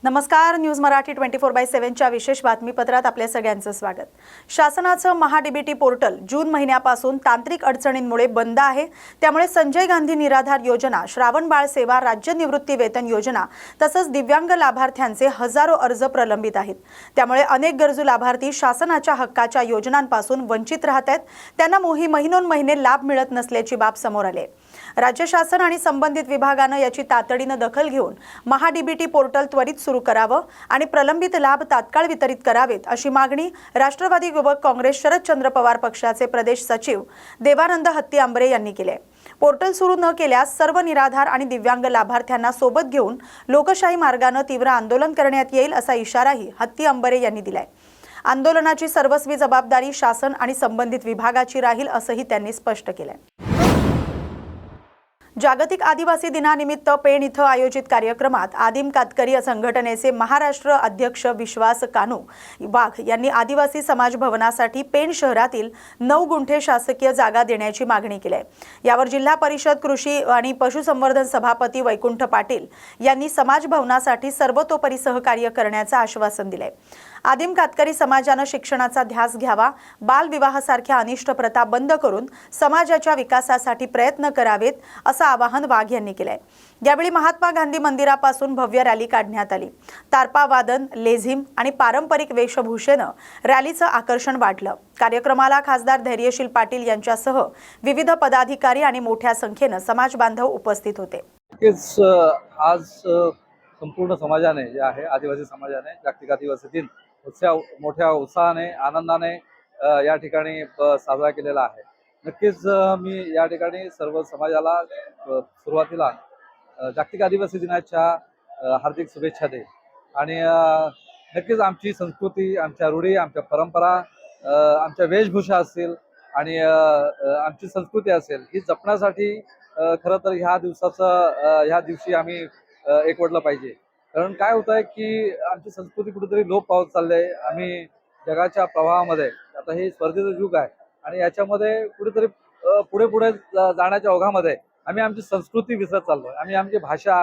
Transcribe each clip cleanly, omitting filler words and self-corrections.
नमस्कार, न्यूज मराठी 24/7च्या विशेष बातमीपत्रात आपल्या सगळ्यांचं स्वागत। शासनाचं महाडीबीटी पोर्टल जून महिन्यापासून तांत्रिक अडचणींमुळे बंद आहे। त्यामुळे संजय गांधी निराधार योजना, श्रावण बाळ सेवा, राज्य निवृत्ती वेतन योजना तसंच दिव्यांग लाभार्थ्यांचे हजारो अर्ज प्रलंबित आहेत। त्यामुळे अनेक गरजू लाभार्थी शासनाच्या हक्काच्या योजनांपासून वंचित राहत आहेत। त्यांना महिनोन-महिने लाभ मिळत नसल्याची बाब समोर आली आहे। राज्य शासन आणि संबंधित विभागानं याची तातडीने दखल घेऊन महाडीबीटी पोर्टल त्वरित सुरू करावं आणि प्रलंबित लाभ तात्काळ वितरित करावेत अशी मागणी राष्ट्रवादी युवक काँग्रेस शरदचंद्र पवार पक्षाचे प्रदेश सचिव देवानंद हत्ती आंबरे यांनी केले। पोर्टल सुरू न केल्यास सर्व निराधार आणि दिव्यांग लाभार्थ्यांना सोबत घेऊन लोकशाही मार्गाने तीव्र आंदोलन करण्यात येईल असा इशाराही हत्ती आंबरे यांनी दिलाय। आंदोलनाची सर्वस्वी जबाबदारी शासन आणि संबंधित विभागाची राहील असंही त्यांनी स्पष्ट केलंय। जागतिक आदिवासी दिनानिमित्त पेण इथं आयोजित कार्यक्रमात आदिम कातकरी संघटनेचे महाराष्ट्र अध्यक्ष विश्वास कानू वाघ यांनी आदिवासी समाज भवनासाठी पेण शहरातील 9 गुंठे शासकीय जागा देण्याची मागणी केली आहे। यावर जिल्हा परिषद कृषी आणि पशुसंवर्धन सभापती वैकुंठ पाटील यांनी समाज भवनासाठी सर्वतोपरी सहकार्य करण्याचं आश्वासन दिले। आदिम कातकरी समाजाने शिक्षणाचा ध्यास घ्यावा, बालविवाहासारख्या अनिष्ट प्रथा बंद करून समाजाच्या विकासासाठी प्रयत्न करावेत असं आवाहन वाघ यांनी केले। यावेळी महात्मा गांधी मंदिरापासून भव्य रॅली काढण्यात आली। तारपा वादन, लेझिम आणि पारंपरिक वेशभूषेने रॅलीचं आकर्षण वाढलं। कार्यक्रमाला खासदार धैर्यशील पाटील यांच्यासह विविध पदाधिकारी आणि मोठ्या संख्येने समाज बांधव उपस्थित होते। आज संपूर्ण समाजाने जे आहे आदिवासी समाजाने जागतिक आदिवासी दिन मोठ्या उत्साहाने आनंदाने या ठिकाणी साजरा केलेला आहे। नक्कीच मी या ठिकाणी सर्व समाजाला सुरुवातीला जागतिक आदिवासी दिनाच्या हार्दिक शुभेच्छा दे आणि नक्कीच आमची संस्कृती, आमच्या रूढी, आमच्या परंपरा, आमच्या वेशभूषा असतील आणि आमची संस्कृती असेल ही जपण्यासाठी खरं तर ह्या दिवशी आम्ही एकवटलं पाहिजे। कारण काय होत आहे की आमची संस्कृती कुठेतरी लोप पावत चालली आहे। आम्ही जगाच्या प्रवाहामध्ये आता हे स्पर्धेचं युग आहे आणि याच्यामध्ये कुठेतरी पुढे जाण्याच्या ओघामध्ये आम्ही आमची संस्कृती विसरत चाललोय। आम्ही आमची भाषा,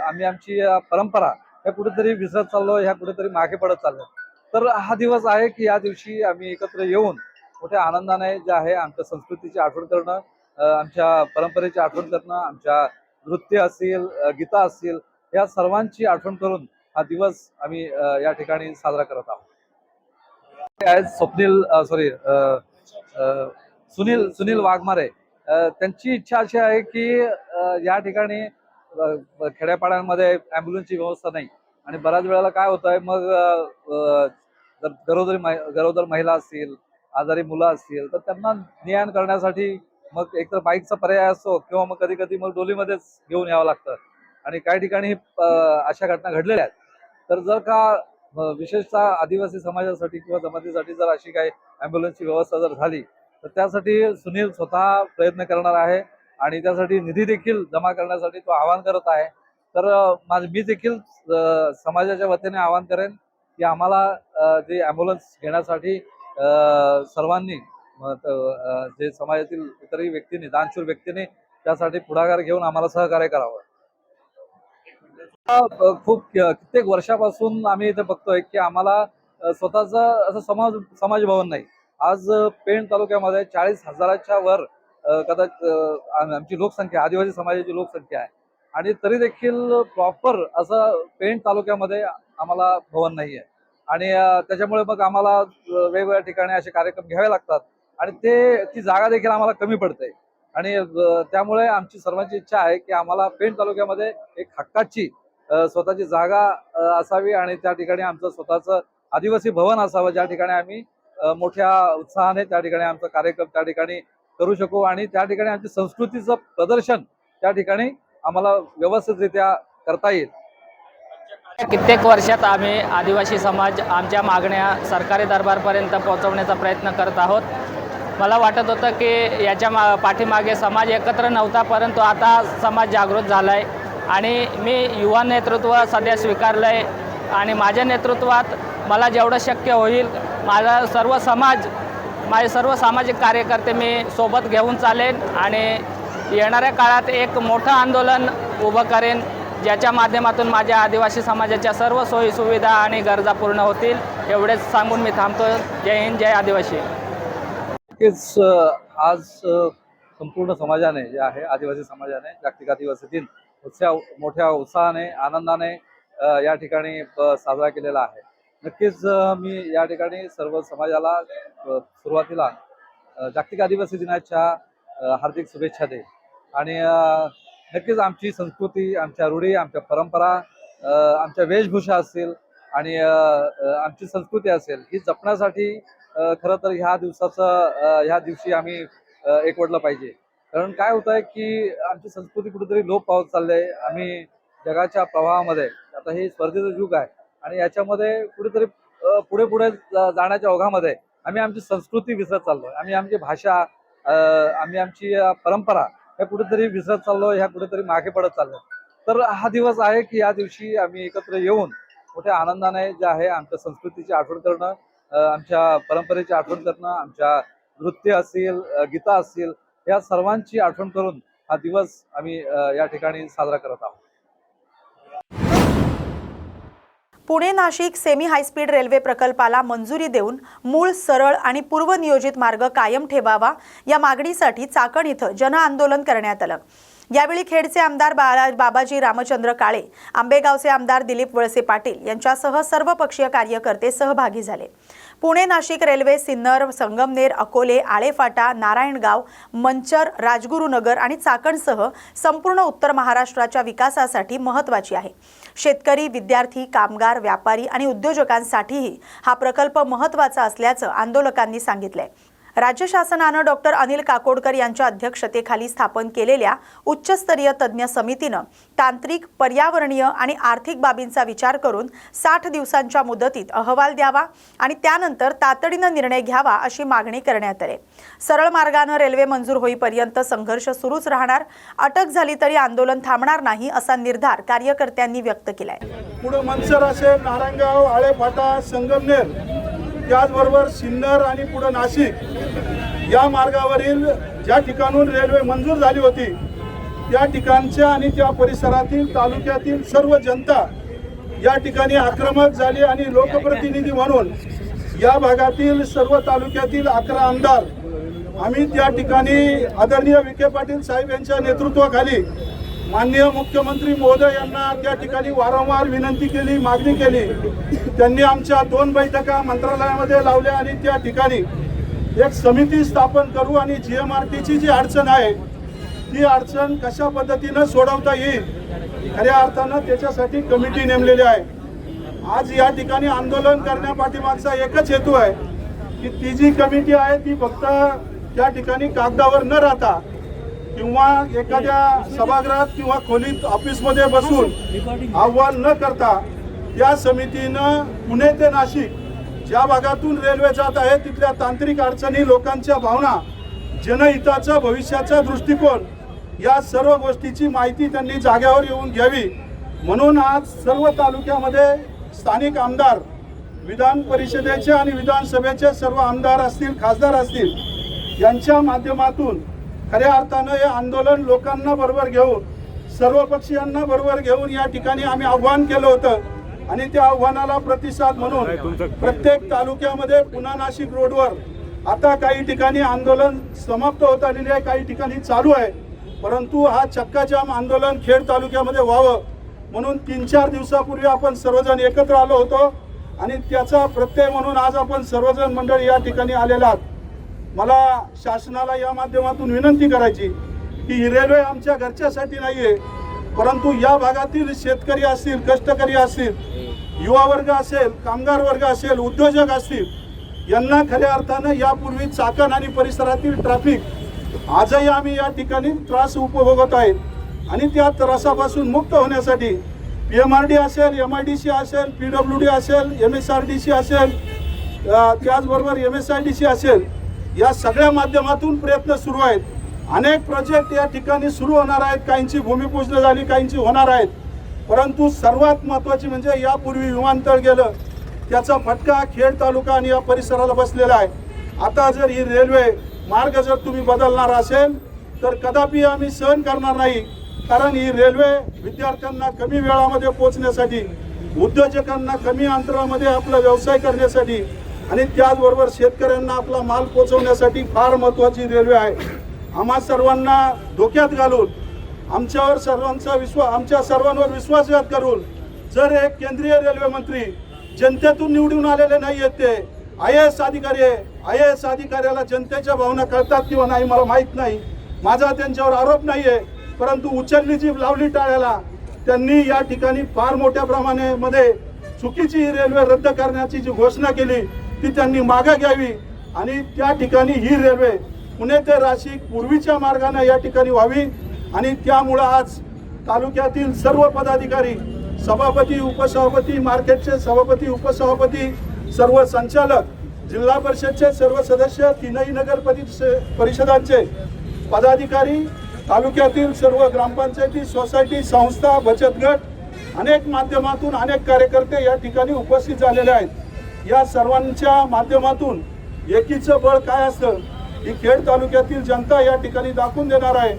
आम्ही आमची परंपरा ह्या कुठेतरी विसरत चाललोय, ह्या कुठेतरी मागे पडत चाललोय। तर हा दिवस आहे की या दिवशी आम्ही एकत्र येऊन मोठ्या आनंदाने जे आहे आमच्या संस्कृतीची आठवण करणं, आमच्या परंपरेची आठवण करणं, आमच्या नृत्य असतील, गीता असतील, या सर्वांची आठवण करून हा दिवस आम्ही या ठिकाणी साजरा करत आहोत। सुनील वाघमारे त्यांची इच्छा अशी आहे की या ठिकाणी खेड्यापाड्यांमध्ये ॲम्ब्युलन्सची व्यवस्था नाही आणि बऱ्याच वेळेला काय होत आहे, मग गरोदर महिला असतील, आजारी मुलं असतील तर त्यांना ने-आण करण्यासाठी मग एकतर बाईकचा पर्याय असतो किंवा मग कधी कधी मग डोलीमध्येच घेऊन यावं लागतं आणि काही ठिकाणी अशा घटना घडलेल्या आहेत। तर जर का विशेषतः आदिवासी समाजासाठी किंवा जमातीसाठी जर अशी काही ॲम्ब्युलन्सची व्यवस्था जर झाली तर त्यासाठी सुनील स्वतः प्रयत्न करणार आहे आणि त्यासाठी निधी देखील जमा करण्यासाठी तो आवाहन करत आहे। तर मी देखील समाजाच्या वतीने आवाहन करेन की आम्हाला जे ॲम्ब्युलन्स घेण्यासाठी सर्वांनी जे समाजातील इतरही व्यक्तींनी, दानशूर व्यक्तींनी त्यासाठी पुढाकार घेऊन आम्हाला सहकार्य करावं। खूप कित्येक वर्षापासून आम्ही इथे बघतोय की आम्हाला स्वतःचं असं समाज भवन नाही। आज पेण तालुक्यामध्ये 40,000च्या वर कदाचित आमची लोकसंख्या, आदिवासी समाजाची लोकसंख्या आहे आणि तरी देखील प्रॉपर असं पेण तालुक्यामध्ये आम्हाला भवन नाही आहे आणि त्याच्यामुळे मग आम्हाला वेगवेगळ्या ठिकाणी असे कार्यक्रम घ्यावे लागतात आणि ती जागा देखील आम्हाला कमी पडते आणि त्यामुळे आमची सर्वांची इच्छा आहे की आम्हाला पेण तालुक्यामध्ये एक हक्काची स्वतःची जागा असावी आणि त्या ठिकाणी आमचं स्वतःचं आदिवासी भवन असावं, ज्या ठिकाणी आम्ही मोठ्या उत्साहाने त्या ठिकाणी आमचा कार्यक्रम त्या ठिकाणी करू शकू आणि त्या ठिकाणी आमची संस्कृतीचं प्रदर्शन त्या ठिकाणी आम्हाला व्यवस्थितरित्या करता येईल। कित्येक वर्षात आम्ही आदिवासी समाज आमच्या मागण्या सरकारी दरबारपर्यंत पोहोचवण्याचा प्रयत्न करत आहोत। मला वाटत होतं की याच्या पाठीमागे समाज एकत्र नव्हता, परंतु आता समाज जागृत झाला आहे आणि मी युवा नेतृत्व सध्या स्वीकारलं आहे आणि माझ्या नेतृत्वात मला जेवढं शक्य होईल माझे सर्व सामाजिक कार्यकर्ते मी सोबत घेऊन चालेन आणि येणाऱ्या काळात एक मोठं आंदोलन उभं करेन, ज्याच्या माध्यमातून माझ्या आदिवासी समाजाच्या सर्व सोयी सुविधा आणि गरजा पूर्ण होतील एवढेच सांगून मी थांबतो. जय हिंद, जय आदिवासी. नक्कीच आज संपूर्ण समाजाने जे आहे आदिवासी समाजाने जागतिक आदिवासी दिन मोठ्या उत्साहाने आनंदाने या ठिकाणी साजरा केलेला आहे. नक्कीच मी या ठिकाणी सर्व समाजाला सुरुवातीला जागतिक आदिवासी दिनाच्या हार्दिक शुभेच्छा देईन. आणि नक्कीच आमची संस्कृती, आमच्या रूढी, आमच्या परंपरा, आमच्या वेशभूषा असतील आणि आमची संस्कृती असेल ही जपण्यासाठी खरं तर ह्या दिवशी आम्ही एकवटलं पाहिजे. कारण काय होत आहे की आमची संस्कृती कुठेतरी लोप पावत चालली आहे. आम्ही जगाच्या प्रवाहामध्ये, आता हे स्पर्धेचं युग आहे आणि याच्यामध्ये कुठेतरी पुढे जाण्याच्या ओघामध्ये आम्ही आमची संस्कृती विसरत चाललोय. आम्ही आमची भाषा, आम्ही आमची परंपरा ह्या कुठेतरी विसरत चाललो, ह्या कुठेतरी मागे पडत चाललो. तर हा दिवस आहे की या दिवशी आम्ही एकत्र येऊन मोठ्या आनंदाने जे आहे आमच्या संस्कृतीची आठवण करणं, आमच्या परंपरेची आठवण करणं, आमच्या नृत्य असतील, गीता असतील, या सर्वांची आठवण करून हा दिवस आम्ही या ठिकाणी साजरा करत आहोत. Pune Nashik semi high speed railway प्रकल्पाला मंजुरी देऊन मूळ, सरळ आणि पूर्वनियोजित मार्ग कायम ठेवावा या मागणीसाठी चाकण इथं जनआंदोलन करण्यात आलं. यावेळी खेडचे आमदार बाबाजी रामचंद्र काळे, आंबेगावचे आमदार दिलीप वळसे पाटील यांच्यासह सर्व पक्षीय कार्यकर्ते सहभागी झाले. पुणे नाशिक रेल्वे सिन्नर, संगमनेर, अकोले, आळेफाटा, नारायणगाव, मंचर, राजगुरुनगर आणि चाकणसह संपूर्ण उत्तर महाराष्ट्राच्या विकासासाठी महत्त्वाची आहे. शेतकरी, विद्यार्थी, कामगार, व्यापारी आणि उद्योजकांसाठीही हा प्रकल्प महत्त्वाचा असल्याचं आंदोलकांनी सांगितलंय. राज्य शासनानं डॉक्टर अनिल काकोडकर यांच्या अध्यक्षतेखाली स्थापन केलेल्या उच्चस्तरीय तज्ज्ञ समितीनं तांत्रिक, पर्यावरणीय आणि आर्थिक बाबींचा विचार करून 60 दिवसांच्या मुदतीत अहवाल द्यावा आणि त्यानंतर तातडीनं निर्णय घ्यावा अशी मागणी करण्यात आली. सरळ मार्गानं रेल्वे मंजूर होईपर्यंत संघर्ष सुरूच राहणार, अटक झाली तरी आंदोलन थांबणार नाही असा निर्धार कार्यकर्त्यांनी व्यक्त केलाय. पुढे मंचर असेल, नारायणगाव, आळेफाटा, संगमनेर, त्याचबरोबर सिन्नर आणि पुढे नाशिक या मार्गावरील ज्या ठिकाणून रेल्वे मंजूर झाली होती त्या ठिकाणच्या आणि त्या परिसरातील तालुक्यातील सर्व जनता या ठिकाणी आक्रमक झाली आणि लोकप्रतिनिधी म्हणून या भागातील सर्व तालुक्यातील 11 आमदार आम्ही त्या ठिकाणी आदरणीय विखे पाटील साहेब यांच्या नेतृत्वाखाली माननीय मुख्यमंत्री महोदय यांना त्या ठिकाणी वारंवार विनंती केली, मागणी केली. त्यांनी आमच्या 2 बैठका मंत्रालयामध्ये लावल्या आणि त्या ठिकाणी एक समिती स्थापन करू आणि GMRTची जी अडचण आहे ती अडचण कशा पद्धतीनं सोडवता येईल खऱ्या अर्थानं त्याच्यासाठी कमिटी नेमलेली आहे. आज या ठिकाणी आंदोलन करण्यापाठीमागचा एकच हेतू आहे की ती जी कमिटी आहे ती फक्त त्या ठिकाणी कागदावर न राहता किंवा एखाद्या सभागृहात किंवा खोलीत ऑफिसमध्ये बसून आव्हान न करता या समितीनं पुणे ते नाशिक ज्या भागातून रेल्वे जात आहे तिथल्या तांत्रिक अडचणी, लोकांच्या भावना, जनहिताचा भविष्याचा दृष्टिकोन या सर्व गोष्टीची माहिती त्यांनी जाग्यावर येऊन घ्यावी. म्हणून आज सर्व तालुक्यामध्ये स्थानिक आमदार, विधान परिषदेचे आणि विधानसभेचे सर्व आमदार असतील, खासदार असतील, यांच्या माध्यमातून खऱ्या अर्थानं हे आंदोलन लोकांना बरोबर घेऊन, सर्व पक्षीयांना बरोबर घेऊन या ठिकाणी आम्ही आव्हान केलं होतं आणि त्या आव्हानाला प्रतिसाद म्हणून प्रत्येक तालुक्यामध्ये पुणे नाशिक रोडवर आता काही ठिकाणी आंदोलन समाप्त होत आलेले आहे, काही ठिकाणी चालू आहे. परंतु हा चक्काजाम आंदोलन खेड तालुक्यामध्ये व्हावं म्हणून 3-4 दिवसापूर्वी आपण सर्वजण एकत्र आलो होतो आणि त्याचा प्रत्यय म्हणून आज आपण सर्वजण मंडळी या ठिकाणी आलेला आहात. मला शासनाला या माध्यमातून विनंती करायची की ही रेल्वे आमच्या घरच्यासाठी नाही आहे, परंतु या भागातील शेतकरी असतील, कष्टकरी असतील, युवा वर्ग असेल, कामगार वर्ग असेल, उद्योजक असतील, यांना खऱ्या अर्थानं यापूर्वी चाकण आणि परिसरातील ट्रॅफिक आजही आम्ही या ठिकाणी त्रास उपभोगत आहेत आणि त्या त्रासापासून मुक्त होण्यासाठी PMRD असेल, MIDC असेल, PWD असेल, MSRDC असेल, त्याचबरोबर MSIDC असेल, या सगळ्या माध्यमातून प्रयत्न सुरू आहेत. अनेक प्रोजेक्ट या ठिकाणी सुरू होणार आहेत, काहींची भूमिपूजन झाली, काहींची होणार आहेत. परंतु सर्वात महत्त्वाची म्हणजे यापूर्वी विमानतळ गेलं त्याचा फटका खेड तालुका आणि या परिसराला बसलेला आहे. आता जर ही रेल्वे मार्ग जर तुम्ही बदलणार असेल तर कदापि आम्ही सहन करणार नाही कारण ही रेल्वे विद्यार्थ्यांना कमी वेळामध्ये पोहोचण्यासाठी, उद्योजकांना कमी अंतरामध्ये आपला व्यवसाय करण्यासाठी आणि त्याचबरोबर शेतकऱ्यांना आपला माल पोहोचवण्यासाठी फार महत्त्वाची रेल्वे आहे. आम्हा सर्वांना धोक्यात घालून आमच्या सर्वांवर विश्वासघात करून जर एक केंद्रीय रेल्वे मंत्री जनतेतून निवडून आलेले नाही आहेत, ते IAS अधिकारी आहे. IAS अधिकाऱ्याला जनतेच्या भावना कळतात किंवा नाही मला माहीत नाही, माझा त्यांच्यावर आरोप नाही आहे, परंतु उचलली जी लावली टाळ्याला त्यांनी या ठिकाणी फार मोठ्या प्रमाणामध्ये चुकीची ही रेल्वे रद्द करण्याची जी घोषणा केली ती त्यांनी मागे घ्यावी आणि त्या ठिकाणी ही रेल्वे पुणे ते नाशिक पूर्वीच्या मार्गाने या ठिकाणी व्हावी. आणि त्यामुळं आज तालुक्यातील सर्व पदाधिकारी, सभापती, उपसभापती, मार्केटचे सभापती, उपसभापती, सर्व संचालक, जिल्हा परिषदचे सर्व सदस्य, तीनही नगर परिषदांचे पदाधिकारी, तालुक्यातील सर्व ग्रामपंचायती, सोसायटी, संस्था, बचत गट, अनेक माध्यमातून अनेक कार्यकर्ते या ठिकाणी उपस्थित झालेले आहेत. या सर्वांच्या माध्यमातून एकीचं बळ काय असतं ही खेड तालुक्यातील जनता या ठिकाणी दाखवून देणार आहे.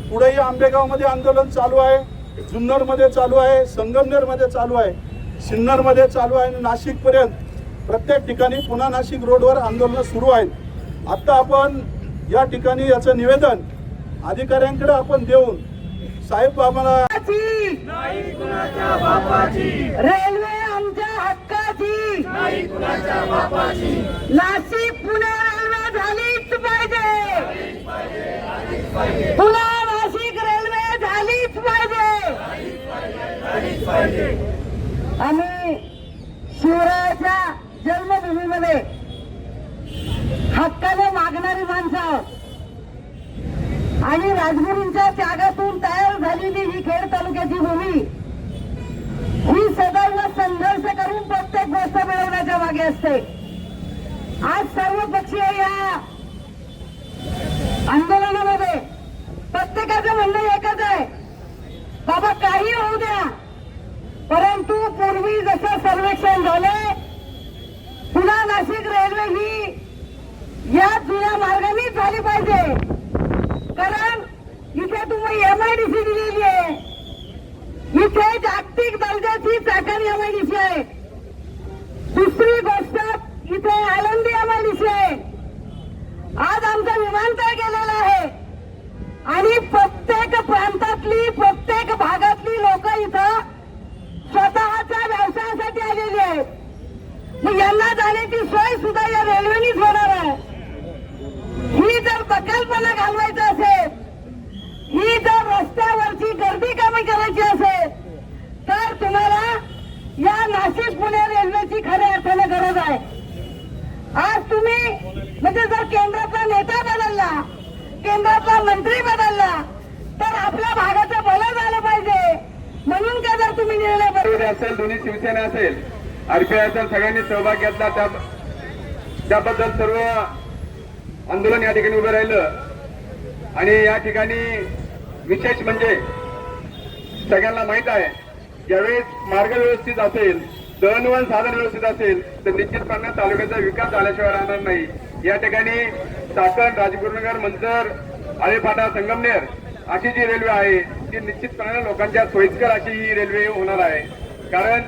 पुढेही आंबेगावमध्ये आंदोलन चालू आहे, जुन्नरमध्ये चालू आहे, संगमनेरमध्ये चालू आहे, सिन्नरमध्ये चालू आहे आणि नाशिकपर्यंत प्रत्येक ठिकाणी पुन्हा नाशिक रोडवर आंदोलनं सुरू आहेत. आत्ता आपण या ठिकाणी याचं निवेदन अधिकाऱ्यांकडे आपण देऊन साहेब आम्हाला रेल्वे आमच्या हक्काची, नाशिक पुणे रेल्वे झालीच पाहिजे, पुणे नाशिक रेल्वे झालीच पाहिजे. आम्ही शिवरायाच्या जन्मभूमीमध्ये हक्काने मागणारी माणसं आहोत आणि राजगुरूंच्या त्यागातून तयार झालेली ही खेड तालुक्याची भूमी ही सदैव संघर्ष करून प्रत्येक गोष्ट मिळवण्याच्या मागे असते. आज सर्व पक्षीय या आंदोलनामध्ये प्रत्येकाचं म्हणणं एकच आहे, बाबा काही होऊ द्या, परंतु पूर्वी जसं सर्वेक्षण झाले पुन्हा नाशिक रेल्वे ही या जुन्या मार्गाने झाली पाहिजे. कारण इथे तुम्ही MIDC दिलेली आहे, इथे जागतिक दर्जाची चाकण MIDC आहे. दुसरी गोष्ट इथे आनंदी MIDC आहे. आज आमचं विमानतळ गेलेलं आहे आणि प्रत्येक प्रांतातली, प्रत्येक भागातली लोक इथं स्वतःच्या व्यवसायासाठी आलेली आहेत. मग यांना जाण्याची सोय सुद्धा या रेल्वेनीच होणार आहे. ही जर बकालपणा घालवायचं असेल, ही जर रस्त्यावरची गर्दी कमी करायची असेल तर तुम्हाला या नाशिक पुणे रेल्वेची खऱ्या अर्थाने गरज आहे. आज तुम्ही म्हणजे जर केंद्रातला नेता बदलला, केंद्रातला मंत्री बदलला तर आपल्या भागाचं भलं झालं पाहिजे म्हणून का जर तुम्ही निर्णय असेल, दोन्ही शिवसेना असेल, RPI असेल, सगळ्यांनी सहभाग घेतला, त्याबद्दल सर्व आंदोलन या ठिकाणी उभं राहिलं. आणि या ठिकाणी विशेष म्हणजे सगळ्यांना माहित आहे, ज्यावेळेस मार्ग व्यवस्थित असेल, दळणवळण साधन व्यवस्थित असेल तर निश्चितपणे तालुक्याचा विकास झाल्याशिवाय राहणार नाही. या ठिकाणी चाकण, राजगुरुनगर, मंचर, आळेफाटा, संगमनेर अशी जी रेल्वे आहे ती निश्चितपणे लोकांच्या सोयीस्कर अशी ही रेल्वे होणार आहे. कारण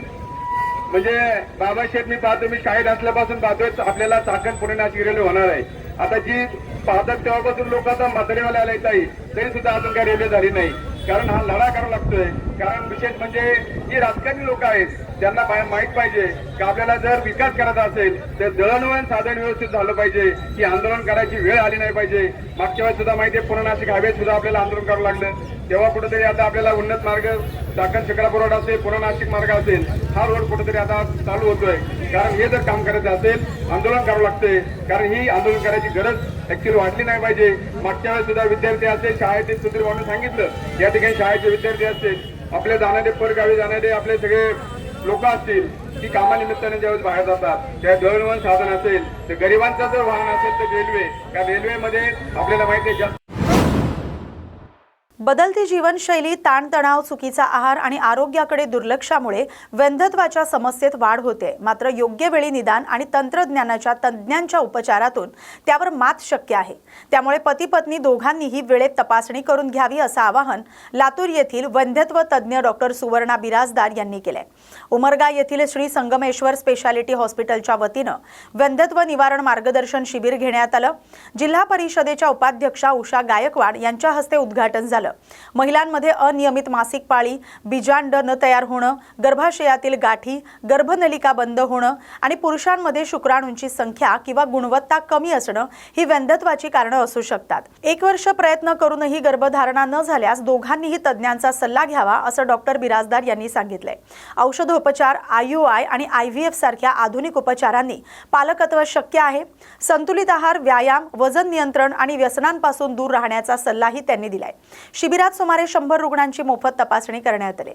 म्हणजे बाबाशेठ मी पाहतो, मी शाळेत असल्यापासून पाहतोय आपल्याला चाकण पुणे नाशिक रेल्वे होणार आहे. आता जी पाहतात तेव्हापासून लोक आता म्हातारेवाल्याला येत आहे तरी सुद्धा अजून काही रेल्वे झाली नाही. कारण हा लढा करावा लागतोय. कारण विशेष म्हणजे जी राजकारणी लोक आहेत त्यांना माहित पाहिजे की आपल्याला जर विकास करायचा असेल तर दळणवळण साधन व्यवस्थित झालं पाहिजे, की आंदोलन करायची वेळ आली नाही पाहिजे. मागच्या वेळेस सुद्धा माहिती आहे पुणे नाशिक हायवे सुद्धा आपल्याला आंदोलन करावं लागलं, तेव्हा कुठेतरी आता आपल्याला उन्नत मार्ग चाकण शिक्रापूर रोड असेल, पुणे नाशिक मार्ग असेल, हा रोड कुठेतरी आता चालू होतोय. कारण हे जर काम करायचं असेल आंदोलन करावं लागतंय. कारण ही आंदोलन करायची गरज ऍक्च्युअली वाटली नाही पाहिजे. मागच्या वेळेस सुद्धा विद्यार्थी असेल, शाळेतील सुधीर भाऊने सांगितलं या ठिकाणी शाळेचे विद्यार्थी असतील, आपले जाणारे परगावी जाणारे आपले सगळे लोक असतील की कामानिमित्ताने ज्यावेळेस बाहेर जातात त्या दळणवळण साधन असेल तर गरिबांचं जर वाहन असेल तर रेल्वे, त्या रेल्वेमध्ये आपल्याला माहिती आहे बदलती जीवनशैली, ताणतणाव, चुकीचा आहार आणि आरोग्याकडे दुर्लक्षामुळे वंध्यत्वाच्या समस्येत वाढ होते. मात्र योग्य वेळी निदान आणि तंत्रज्ञानाच्या तज्ज्ञांच्या उपचारातून त्यावर मात शक्य आहे. त्यामुळे पती पत्नी दोघांनीही वेळेत तपासणी करून घ्यावी असं आवाहन लातूर येथील वंध्यत्व तज्ज्ञ डॉक्टर सुवर्णा बिराजदार यांनी केलंय. उमरगा येथील श्री संगमेश्वर स्पेशालिटी हॉस्पिटलच्या वतीनं वंध्यत्व निवारण मार्गदर्शन शिबिर घेण्यात आलं. जिल्हा परिषदेच्या उपाध्यक्षा उषा गायकवाड यांच्या हस्ते उद्घाटन झालं. महिलांमध्ये अनियमित मासिक पाळी, बीजांड न तयार होणं, गर्भाशयातील गाठी, गर्भनलिका बंद होणं आणि पुरुषांमध्ये शुक्राणूंची संख्या किंवा गुणवत्ता कमी असणं ही वंध्यत्वाची कारणं असू शकतात. 1 वर्ष प्रयत्न करूनही गर्भधारणा न झाल्यास दोघांनीही तज्ज्ञांचा सल्ला घ्यावा असं डॉक्टर बिराजदार यांनी सांगितलंय. औषधोपचार, IUI आणि IVF सारख्या आधुनिक उपचारांनी पालकत्व शक्य आहे. संतुलित आहार, व्यायाम, वजन नियंत्रण आणि व्यसनांपासून दूर राहण्याचा सल्लाही त्यांनी दिलाय. शिबिरात सुमारे 100 रुग्णांची मोफत तपासणी करण्यात आली.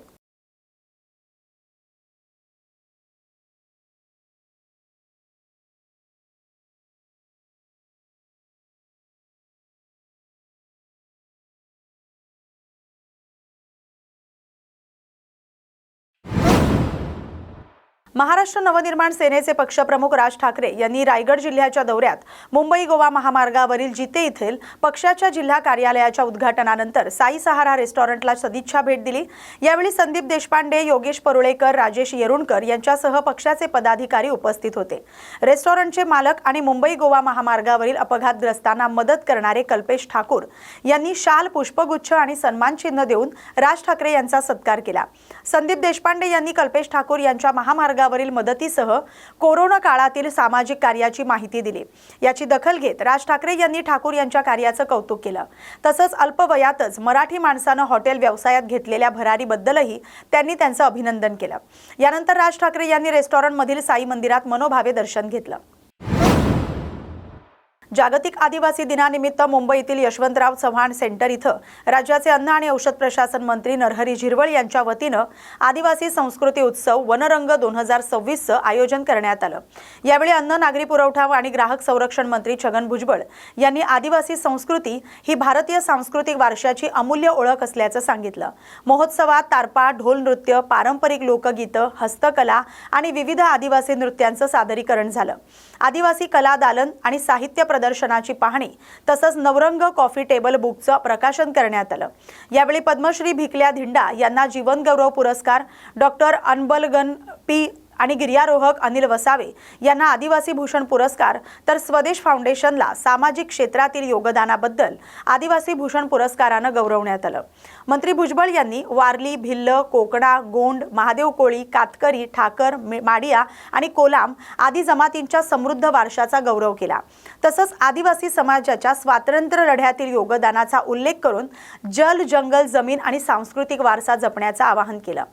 महाराष्ट्र नवनिर्माण सेनेचे पक्षप्रमुख राज ठाकरे यांनी रायगड जिल्ह्याच्या दौऱ्यात मुंबई गोवा महामार्गावरील जिते येथील पक्षाच्या जिल्हा कार्यालयाच्या उद्घाटनानंतर साई सहारा रेस्टॉरंटला सदिच्छा भेट दिली. यावेळी संदीप देशपांडे, योगेश परुळेकर, राजेश येरुणकर यांच्यासह पक्षाचे पदाधिकारी उपस्थित होते. रेस्टॉरंटचे मालक आणि मुंबई गोवा महामार्गावरील अपघातग्रस्तांना मदत करणारे कल्पेश ठाकूर यांनी शाल, पुष्पगुच्छ आणि सन्मानचिन्ह देऊन राज ठाकरे यांचा सत्कार केला. संदीप देशपांडे यांनी कल्पेश ठाकूर यांच्या महामार्गावरील मदतीसह कोरोना काळातील सामाजिक कार्याची माहिती दिली. याची दखल घेत राज ठाकरे यांनी ठाकूर यांच्या कार्याचं कौतुक केलं. तसंच अल्पवयातच मराठी माणसानं हॉटेल व्यवसायात घेतलेल्या भरारीबद्दलही त्यांनी त्यांचं अभिनंदन केलं. यानंतर राज ठाकरे यांनी रेस्टॉरंटमधील साई मंदिरात मनोभावे दर्शन घेतलं. जागतिक आदिवासी दिनानिमित्त मुंबईतील यशवंतराव चव्हाण सेंटर इथं राज्याचे अन्न आणि औषध प्रशासन मंत्री नरहरी झिरवळ यांच्या वतीनं आदिवासी संस्कृती उत्सव वनरंग 2026चं आयोजन करण्यात आलं. यावेळी अन्न, नागरी पुरवठा आणि ग्राहक संरक्षण मंत्री छगन भुजबळ यांनी आदिवासी संस्कृती ही भारतीय सांस्कृतिक वारशाची अमूल्य ओळख असल्याचं सांगितलं. महोत्सवात तारपा, ढोल नृत्य, पारंपरिक लोकगीतं, हस्तकला आणि विविध आदिवासी नृत्यांचं सादरीकरण झालं. आदिवासी कला दालन आणि साहित्य प्रदर्शनाची पाहणी तसंच नवरंग कॉफी टेबल बुकचं प्रकाशन करण्यात आलं. यावेळी पद्मश्री भिकल्या धिंडा यांना जीवन गौरव पुरस्कार, डॉक्टर अनबलगन पी आणि गिर्यारोहक अनिल वसावे यांना आदिवासी भूषण पुरस्कार, तर स्वदेश फाउंडेशनला सामाजिक क्षेत्रातील योगदानाबद्दल आदिवासी भूषण पुरस्कारानं गौरवण्यात आलं. मंत्री भुजबळ यांनी वारली, भिल्ल, कोकणा, गोंड, महादेव कोळी, कातकरी, ठाकर, माडिया आणि कोलाम आदी जमातींच्या समृद्ध वारशाचा गौरव केला. तसंच आदिवासी समाजाच्या स्वातंत्र्य लढ्यातील योगदानाचा उल्लेख करून जल, जंगल, जमीन आणि सांस्कृतिक वारसा जपण्याचं आवाहन केलं.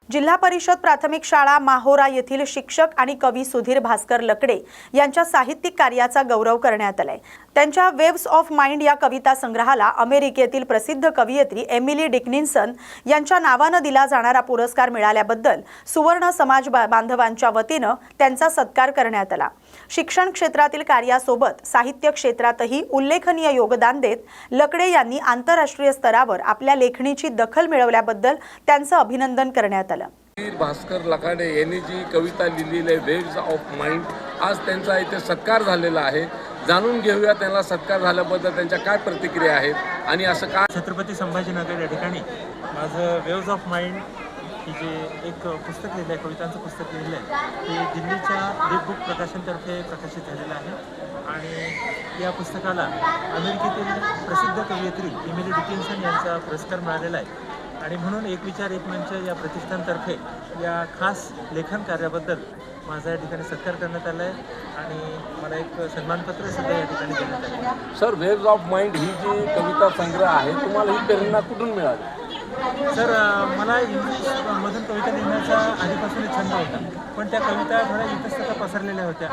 जिल्हा परिषद प्राथमिक शाळा माहोरा येथील शिक्षक आणि कवी सुधीर भास्कर लकडे यांच्या साहित्यिक कार्याचा गौरव करण्यात आलाय. त्यांच्या वेव्स ऑफ माइंड या कविता संग्रहाला अमेरिकेतील प्रसिद्ध कवयित्री एमिली डिक्निन्सन यांच्या नावानं दिला जाणारा पुरस्कार मिळाल्याबद्दल सुवर्ण समाज बांधवांच्या वतीनं त्यांचा सत्कार करण्यात आला. शिक्षण क्षेत्रातील कार्यासोबत साहित्य क्षेत्रातही उल्लेखनीय योगदान देत लकडे यांनी आंतरराष्ट्रीय स्तरावर आपल्या लेखणीची दखल मिळवल्याबद्दल त्यांचं अभिनंदन करण्यात आलं. भास्कर लखाडे यांनी जी कविता लिहिलेली आहे वेव्स ऑफ माइंड, आज त्यांचा इथे सत्कार झालेला आहे. जाणून घेऊया त्यांना सत्कार झाल्याबद्दल त्यांच्या काय प्रतिक्रिया आहेत आणि असं काय. छत्रपती संभाजीनगर या ठिकाणी माझं वेव्स ऑफ माइंड ही जे एक पुस्तक लिहिलं आहे, कवितांचं पुस्तक लिहिलं आहे, ते दिल्लीच्या दीप बुक प्रकाशनतर्फे प्रकाशित झालेलं आहे. आणि या पुस्तकाला अमेरिकेतील प्रसिद्ध कवयित्री एमिली डिकिन्सन यांचा पुरस्कार मिळालेला आहे. आणि म्हणून एक विचार एक मंच या प्रतिष्ठानतर्फे या खास लेखन कार्याबद्दल माझा या ठिकाणी सत्कार करण्यात आला आहे आणि मला एक सन्मानपत्र सुद्धा या ठिकाणी देण्यात आलं आहे. सर, वेव्स ऑफ माइंड ही जी कविता संग्रह आहे, तुम्हाला ही प्रेरणा कुठून मिळाली? सर, मला इंग्लिशमधून कविता लिहिण्याचा आधीपासून छंद होता, पण त्या कविता थोड्या इतस्ततः पसरलेल्या होत्या.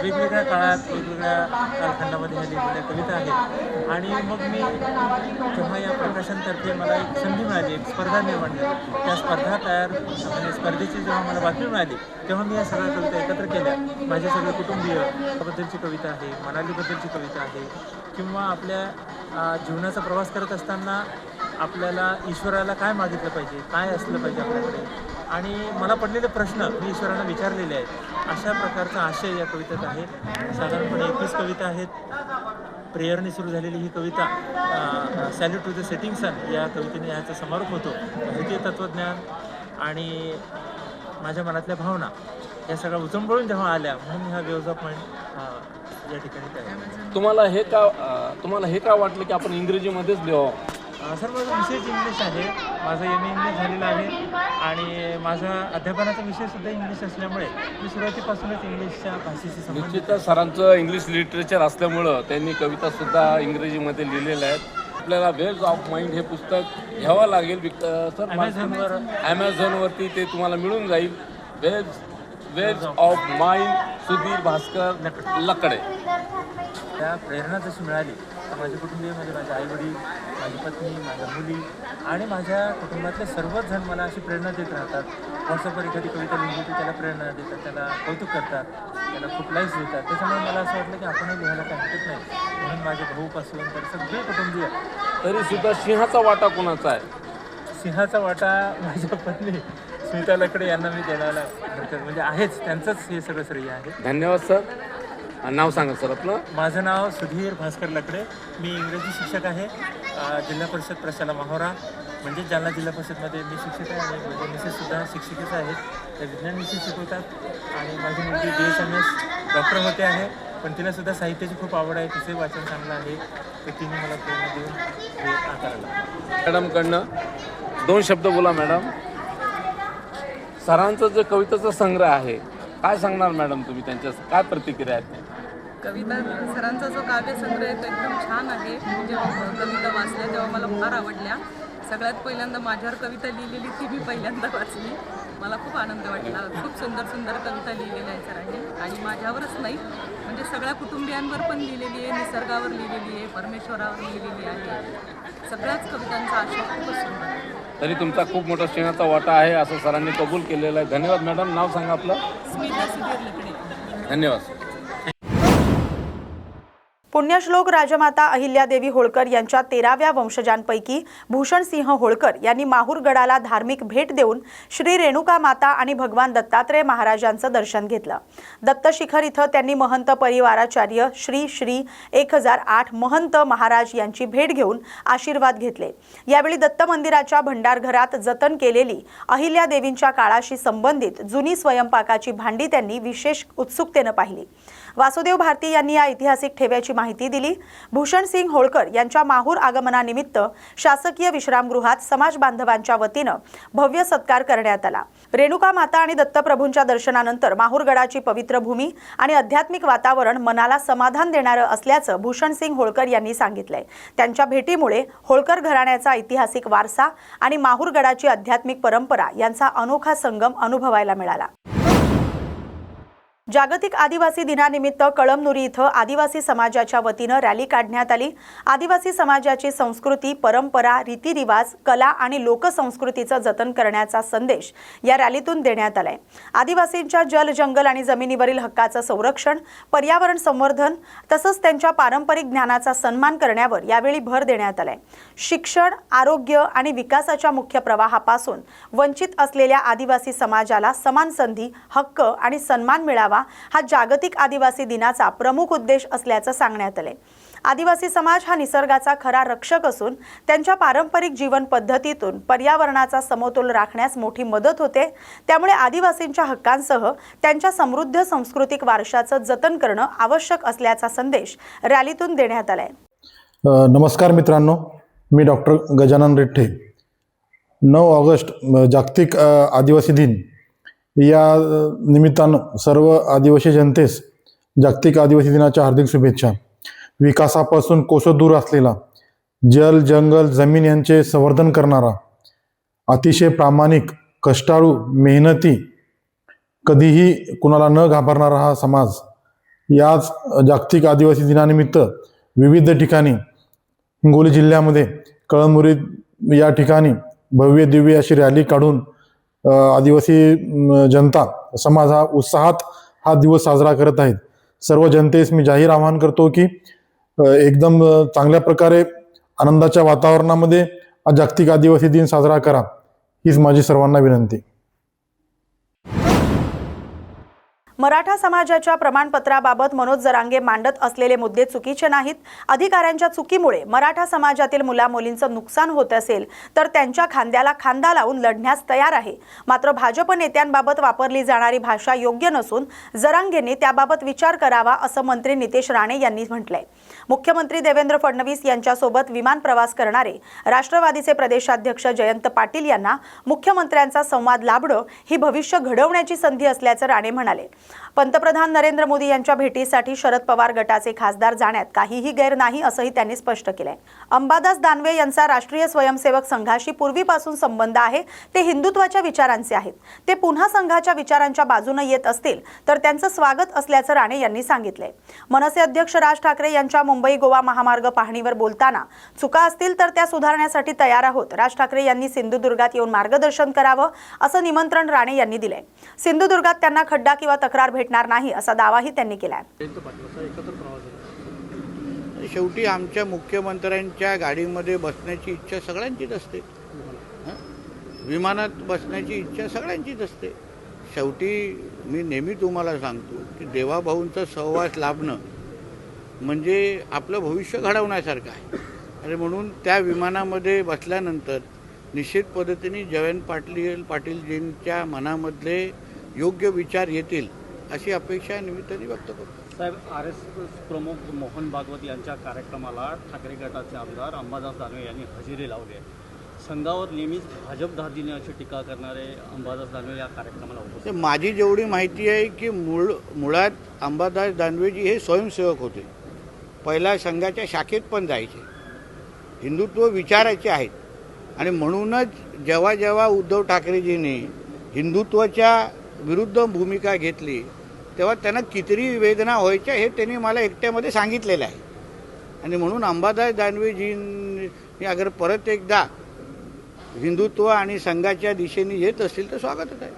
वेगवेगळ्या काळात वेगवेगळ्या कालखंडामध्ये ह्या लिहिलेल्या कविता आहेत. आणि मग मी जेव्हा या प्रकाशनतर्फे मला एक संधी मिळाली, एक स्पर्धा निर्माण झाली, त्या स्पर्धा म्हणजे स्पर्धेची जेव्हा मला बातमी मिळाली तेव्हा मी या सगळ्या कविता एकत्र केल्या. माझे सगळे कुटुंबीय बद्दलची कविता आहे, मनालीबद्दलची कविता आहे, किंवा आपल्या जीवनाचा प्रवास करत असताना आपल्याला ईश्वराला काय मागितलं पाहिजे, काय असलं पाहिजे आपल्याकडे, आणि मला पडलेले प्रश्न मी ईश्वराला विचारलेले आहेत. अशा प्रकारचा आशय या कवितेत आहे. साधारणपणे 21 कविता आहेत. प्रेयरने सुरू झालेली ही कविता salute to the setting sun या कवितेने ह्याचा समारोप होतो. भारतीय तत्त्वज्ञान आणि माझ्या मनातल्या भावना या सगळ्या उचंबळून जेव्हा आल्या, म्हणून हा वेव्ज ऑफ माइंड या ठिकाणी तयार झाला. तुम्हाला हे का वाटलं की आपण इंग्रजीमध्येच लिहावं? सर, माझा विषयच इंग्लिश आहे. माझा MA इंग्लिश झालेला आहे आणि माझा अध्यापनाचा विषयसुद्धा इंग्लिश असल्यामुळे मी सुरुवातीपासूनच इंग्लिशच्या भाषेशी संबंधित. निश्चितच सरांचं इंग्लिश लिटरेचर असल्यामुळं त्यांनी कवितासुद्धा इंग्रजीमध्ये लिहिलेल्या आहेत. आपल्याला वेव्ज ऑफ माइंड हे पुस्तक घ्यावं लागेल. सर, ॲमेझॉनवरती ते तुम्हाला मिळून जाईल. Waves of mind, Sudhir Bhaskar लकडे. त्या प्रेरणा जशी मिळाली तर माझे कुटुंबीय म्हणजे माझे आईवडील, माझी पत्नी, माझ्या मुली आणि माझ्या कुटुंबातले सर्वच जण मला अशी प्रेरणा देत राहतात. व्हॉट्सअपवर एखादी कविता लिहिली तर त्याला प्रेरणा देतात, त्याला कौतुक करतात, त्याला खूप लाईक्स देतात. त्याच्यामुळे मला असं वाटलं की आपणही लिहायला काही हरकत नाही. म्हणून माझ्या भाऊपासून तर सगळे कुटुंबीय. तरीसुद्धा सिंहाचा वाटा कोणाचा आहे? सिंहाचा वाटा माझ्या पत्नी स्मिता लकडे यांना मी द्यायला हरकत म्हणजे आहेच. त्यांचंच हे सगळं श्रेय आहे. धन्यवाद सर. नाव सांगा सर आपलं. माझं नाव सुधीर भास्कर लकडे. मी इंग्रजी शिक्षक आहे. जिल्हा परिषद प्रशाला माहोरा म्हणजे जालना जिल्हा परिषदमध्ये मी शिक्षक आहे आणि माझे मिसेससुद्धा शिक्षिकेच आहेत. त्या विज्ञान विषय शिकवतात आणि माझी मुलगी BSMS डॉक्टर होते आहे, पण तिलासुद्धा साहित्याची खूप आवड आहे. तिचंही वाचन चांगलं आहे. तर तिने मला प्रेरणा देऊन हे आकारलं. मॅडमकडनं 2 शब्द बोला मॅडम. सरांचं जे कवितेचा संग्रह आहे, काय सांगणार मॅडम तुम्ही? त्यांच्या काय प्रतिक्रिया आहेत? कविता सरांचा जो काव्यसंग्रह आहे तो एकदम छान आहे. जेव्हा कविता वाचल्या तेव्हा मला फार आवडल्या. सगळ्यात पहिल्यांदा माझ्यावर कविता लिहिलेली ती मी पहिल्यांदा वाचली. मला खूप आनंद वाटला. खूप सुंदर सुंदर कविता लिहिलेल्या आहेत सरांनी आणि माझ्यावरच नाही म्हणजे सगळ्या कुटुंबियांवर पण लिहिलेली आहे, निसर्गावर लिहिलेली आहे, परमेश्वरावर लिहिलेली आहे. सगळ्याच कवितांचा आशय खूपच सुंदर आहे. तरी तुमचा खूप मोठा सिंहाचा वाटा आहे असं सरांनी कबूल केलेलं आहे. धन्यवाद मॅडम. नाव सांगा आपलं. स्मिता सुधीर लकडे. धन्यवाद. पुण्यश्लोक राजमाता अहिल्यादेवी होळकर यांच्या 13व्या वंशजांपैकी भूषणसिंह होळकर यांनी माहूरगडाला धार्मिक भेट देऊन श्री रेणुका माता आणि भगवान दत्तात्रय महाराजांचं दर्शन घेतलं. दत्तशिखर इथं त्यांनी महंत परिवाराचार्य श्री 1008 महंत महाराज यांची भेट घेऊन आशीर्वाद घेतले. यावेळी दत्त मंदिराच्या भंडारघरात जतन केलेली अहिल्यादेवींच्या काळाशी संबंधित जुनी स्वयंपाकाची भांडी त्यांनी विशेष उत्सुकतेनं पाहिली. वासुदेव भारती यांनी या ऐतिहासिक ठेव्याची माहिती दिली. भूषणसिंह होळकर यांच्या माहूर आगमनानिमित्त शासकीय विश्रामगृहात समाज बांधवांच्या वतीनं भव्य सत्कार करण्यात आला. रेणुका माता आणि दत्तप्रभूंच्या दर्शनानंतर माहूरगडाची पवित्र भूमी आणि आध्यात्मिक वातावरण मनाला समाधान देणारं असल्याचं भूषणसिंह होळकर यांनी सांगितलंय. त्यांच्या भेटीमुळे होळकर घराण्याचा ऐतिहासिक वारसा आणि माहूरगडाची आध्यात्मिक परंपरा यांचा अनोखा संगम अनुभवायला मिळाला. जागतिक आदिवासी दिनानिमित्त कळमनुरी इथं आदिवासी समाजाच्या वतीनं रॅली काढण्यात आली. आदिवासी समाजाची संस्कृती, परंपरा, रीतिरिवाज, कला आणि लोकसंस्कृतीचं जतन करण्याचा संदेश या रॅलीतून देण्यात आलाय. आदिवासींच्या जल, जंगल आणि जमिनीवरील हक्काचं संरक्षण, पर्यावरण संवर्धन तसंच त्यांच्या पारंपरिक ज्ञानाचा सन्मान करण्यावर यावेळी भर देण्यात आलाय. शिक्षण, आरोग्य आणि विकासाच्या मुख्य प्रवाहापासून वंचित असलेल्या आदिवासी समाजाला समान संधी, हक्क आणि सन्मान मिळावा हा जागतिक आदिवासी दिनाचा प्रमुख उद्देश असल्याचं सांगण्यात आले. आदिवासी समाज हा निसर्गाचा खरा रक्षक असून त्यांच्या पारंपरिक जीवन पद्धतीतून पर्यावरणाचा समतोल राखण्यास मोठी मदत होते. त्यामुळे आदिवासींच्या हक्कांसह त्यांच्या समृद्ध सांस्कृतिक वारशाचं जतन करणं आवश्यक असल्याचा संदेश रॅलीतून देण्यात आलाय. नमस्कार मित्रांनो, मी डॉक्टर गजानन रेठे. 9 ऑगस्ट जागतिक आदिवासी दिन या निमित्तानं सर्व आदिवासी जनतेस जागतिक आदिवासी दिनाच्या हार्दिक शुभेच्छा. विकासापासून कोसो दूर असलेला, जल, जंगल, जमीन यांचे संवर्धन करणारा, अतिशय प्रामाणिक, कष्टाळू, मेहनती, कधीही कुणाला न घाबरणारा हा समाज याच जागतिक आदिवासी दिनानिमित्त विविध ठिकाणी हिंगोली जिल्ह्यामध्ये कळमनुरी या ठिकाणी भव्य दिव्य अशी रॅली काढून आदिवासी जनता समाज हा उत्साहात हा दिवस साजरा करत आहेत. सर्व जनतेस मी जाहीर आवाहन करतो की एकदम चांगल्या प्रकारे आनंदाच्या वातावरणामध्ये आज जागतिक आदिवासी दिन साजरा करा, हीच माझी सर्वांना विनंती. मराठा समाजाच्या प्रमाणपत्राबाबत मनोज जरांगे मांडत असलेले मुद्दे चुकीचे नाहीत. अधिकाऱ्यांच्या चुकीमुळे मराठा समाजातील मुलामुलींचं नुकसान होत असेल तर त्यांच्या खांद्याला खांदा लावून लढण्यास तयार आहे. मात्र भाजप नेत्यांबाबत वापरली जाणारी भाषा योग्य नसून जरांगेंनी त्याबाबत विचार करावा, असं मंत्री नितेश राणे यांनी म्हटलंय. मुख्यमंत्री देवेंद्र फडणवीस यांच्यासोबत विमान प्रवास करणारे राष्ट्रवादीचे प्रदेशाध्यक्ष जयंत पाटील यांना मुख्यमंत्र्यांचा संवाद लाभणं ही भविष्य घडवण्याची संधी असल्याचं राणे म्हणाले. पंतप्रधान नरेंद्र मोदी यांच्या भेटीसाठी शरद पवार गटाचे खासदार जाण्यात काहीही गैर नाही, असंही त्यांनी स्पष्ट केलंय. अंबादास दानवे यांचा राष्ट्रीय स्वयंसेवक संघाशी पूर्वीपासून संबंध आहे. ते हिंदुत्वाच्या विचारांचे आहेत. ते पुन्हा संघाच्या विचारांच्या बाजूने येत असतील तर त्यांचं स्वागत असल्याचं राणे यांनी सांगितलंय. मनसे अध्यक्ष राज ठाकरे यांच्या मुंबई गोवा महामार्ग पाहणीवर बोलताना चुका असतील तर त्या सुधारण्यासाठी तयार आहोत. राज ठाकरे यांनी सिंधुदुर्गात येऊन मार्गदर्शन करावं, असं निमंत्रण राणे यांनी दिलंय. सिंधुदुर्गात त्यांना खड्डा किंवा तक्रार भेटणार नाही, असा दावाही त्यांनी केलाय. शेवटी आमच्या मुख्यमंत्र्यांच्या गाडीमध्ये बसण्याची इच्छा सगळ्यांचीच असते. विमानात बसण्याची इच्छा सगळ्यांचीच असते. शेवटी मी नेहमी तुम्हाला सांगतो की देवाभाऊंचा सहवास लाभणं म्हणजे आपलं भविष्य घडवण्यासारखं आहे. आणि म्हणून त्या विमानामध्ये बसल्यानंतर निश्चित पद्धतीने जयंत पाटीलजींच्या मनामधले योग्य विचार येतील अशी अपेक्षा निमित्ताने व्यक्त करतो. साहेब, RSS प्रमुख मोहन भागवत यांच्या कार्यक्रमाला ठाकरे गटाचे आमदार अंबादास दानवे यांनी हजेरी लावली आहे. संघावर नेहमीच भाजप धार्जिने अशी टीका करणारे अंबादास दानवे या कार्यक्रमाला होते. माझी जेवढी माहिती आहे की मुळात अंबादास दानवेजी हे स्वयंसेवक होते. पहिल्या संघाच्या शाखेत पण जायचे, हिंदुत्व विचाराचे आहेत. आणि म्हणूनच जेव्हा जेव्हा उद्धव ठाकरेजींनी हिंदुत्वाच्या विरुद्ध भूमिका घेतली तेव्हा त्यांना किती वेदना व्हायच्या हे त्यांनी मला एकट्यामध्ये सांगितलेलं आहे. आणि म्हणून अंबादास दानवेजींनी अगर परत एकदा हिंदुत्व आणि संघाच्या दिशेने येत असतील तर स्वागतच आहे.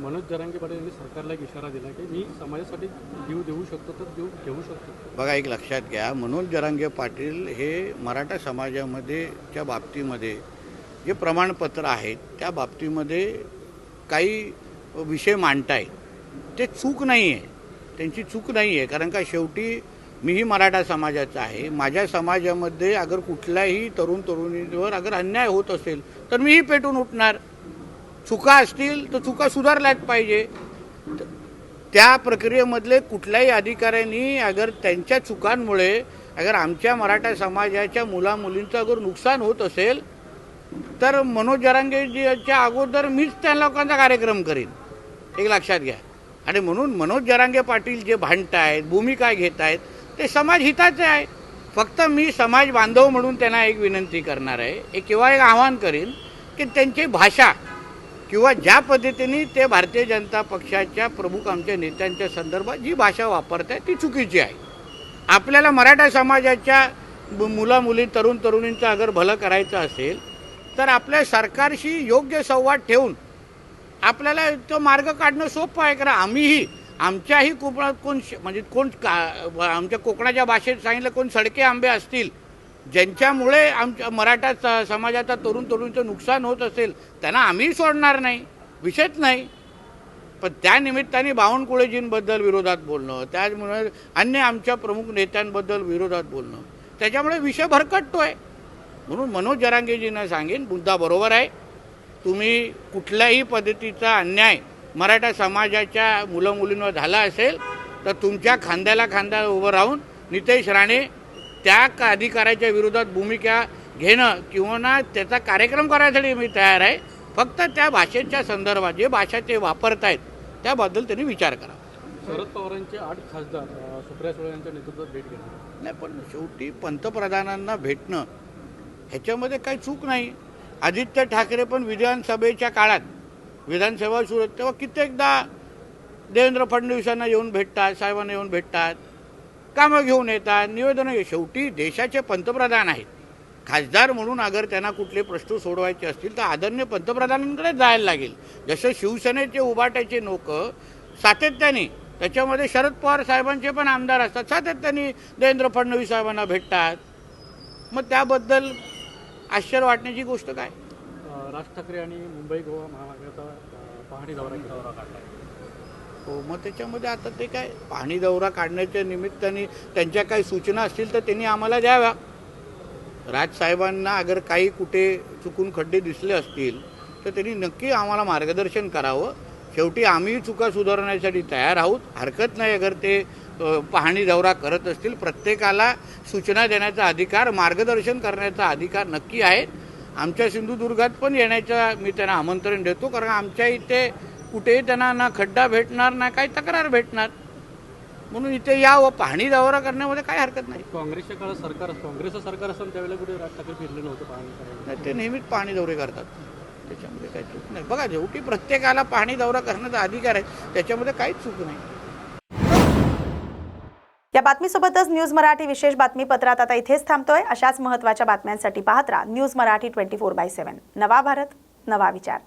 मनोज जरांगे पाटील यांनी सरकारला एक इशारा दिला की मी समाजासाठी जीव देऊ शकतो तर जीव घेऊ शकतो. बघा, एक लक्षात घ्या, मनोज जरांगे पाटील हे मराठा समाजामध्येच्या बाबतीमध्ये जे प्रमाणपत्र आहेत त्या बाबतीमध्ये काही विषय मांडताय, ते चूक नाही आहे, त्यांची चूक नाही आहे. कारण का शेवटी मीही मराठा समाजाचा आहे. माझ्या समाजामध्ये अगर कुठल्याही तरुण तरुणींवर अगर अन्याय होत असेल तर मीही पेटून उठणार. चुका असतील तर चुका सुधारल्याच पाहिजे. त्या प्रक्रियेमधले कुठल्याही अधिकाऱ्यांनी अगर त्यांच्या चुकांमुळे अगर आमच्या मराठा समाजाच्या मुलामुलींचं अगर नुकसान होत असेल तर मनोज जरांगेजीच्या अगोदर मीच त्या लोकांचा कार्यक्रम करीन, एक लक्षात घ्या. आणि म्हणून मनोज जरांगे पाटील जे भांडतायत, भूमिका घेत आहेत, ते समाज हिताचे आहे. फक्त मी समाज बांधव म्हणून त्यांना एक विनंती करणार आहे किंवा एक आवाहन करीन की त्यांची भाषा किंवा ज्या पद्धतीने ते भारतीय जनता पक्षाच्या प्रमुख आमच्या नेत्यांच्या संदर्भात जी भाषा वापरत आहे ती चुकीची आहे. आपल्याला मराठा समाजाच्या मुलामुली तरुण तरुणींचं अगर भलं करायचं असेल तर आपल्या सरकारशी योग्य संवाद ठेवून आपल्याला तो मार्ग काढणं सोपं आहे. कारण आम्हीही आमच्याही कोकणात आमच्या कोकणाच्या भाषेत सांगितलं कोण सडके आंबे असतील ज्यांच्यामुळे आमच्या मराठा समाजाचा तरुण तरुणीचं नुकसान होत असेल त्यांना आम्ही सोडणार नाही, विषयच नाही. पण त्या निमित्ताने बावनकुळेजींबद्दल विरोधात बोलणं, त्यामुळे अन्य आमच्या प्रमुख नेत्यांबद्दल विरोधात बोलणं, त्याच्यामुळे विषय भरकटतो आहे. म्हणून मनोज जरांगेजींना सांगेन, मुद्दा बरोबर आहे. तुम्ही कुठल्याही पद्धतीचा अन्याय मराठा समाजाच्या मुलं-मुलींवर झाला असेल तर तुमच्या खांद्याला खांदा उभं राहून नितेश राणे त्या अधिकाऱ्याच्या विरोधात भूमिका घेणं किंवा ना त्याचा कार्यक्रम करायसाठी मी तयार आहे. फक्त त्या भाषेच्या संदर्भात जे भाषा ते वापरत आहेत त्याबद्दल त्यांनी विचार करा. शरद पवारांचे 8 खासदार सुप्रिया सुळे यांच्या नेतृत्वात भेट घेतली. नाही, पण शेवटी पंतप्रधानांना भेटणं ह्याच्यामध्ये काही चूक नाही. आदित्य ठाकरे पण विधानसभेच्या काळात विधानसभा सुरू होती तेव्हा कित्येकदा देवेंद्र फडणवीसांना येऊन भेटतात, साहेबांना येऊन भेटतात, कामं घेऊन येतात, निवेदनं. शेवटी देशाचे पंतप्रधान आहेत. खासदार म्हणून अगर त्यांना कुठले प्रश्न सोडवायचे असतील तर आदरणीय पंतप्रधानांकडे जायला लागेल. जसं शिवसेनेचे उभाट्याचे लोक सातत्याने, त्याच्यामध्ये शरद पवार साहेबांचे पण आमदार असतात, सातत्याने देवेंद्र फडणवीस साहेबांना भेटतात. मग त्याबद्दल आश्चर्य वाटण्याची गोष्ट काय? राज ठाकरे आणि मुंबई गोवा महामार्गाचा पाहणी दौरा काढला. हो, मग त्याच्यामध्ये आता ते काय पाहणी दौरा काढण्याच्या निमित्ताने त्यांच्या काही सूचना असतील तर त्यांनी आम्हाला द्याव्या. राजसाहेबांना अगर काही कुठे चुकून खड्डे दिसले असतील तर त्यांनी नक्की आम्हाला मार्गदर्शन करावं. शेवटी आम्ही चुका सुधारण्यासाठी तयार आहोत. हरकत नाही अगर ते पाहणी दौरा करत असतील. प्रत्येकाला सूचना देण्याचा अधिकार, मार्गदर्शन करण्याचा अधिकार नक्की आहे. आमच्या सिंधुदुर्गात पण येण्याचा मी त्यांना आमंत्रण देतो, कारण आमच्या इथे कुठेही त्यांना ना खड्डा भेटणार ना काही तक्रार भेटणार, म्हणून इथे यावं. पाहणी दौरा करण्यामध्ये काय हरकत नाही. काँग्रेसच्या काळात काँग्रेसचं सरकार असताना त्यावेळेला कुठे राज ठाकरे फिरले नव्हतं पाहणी करायला? नाही, ते नेहमीच पाहणी दौरे करतात, त्याच्यामध्ये काही चूक नाही. बघा, शेवटी प्रत्येकाला पाहणी दौरा करण्याचा अधिकार आहे, त्याच्यामध्ये काहीच चूक नाही. या बातमीसोबतच न्यूज मराठी विशेष बातमीपत्रात आता इथेच थांबतोय. अशाच महत्त्वाच्या बातम्यांसाठी पाहत राहा न्यूज मराठी 24/7. नवा भारत, नवा विचार.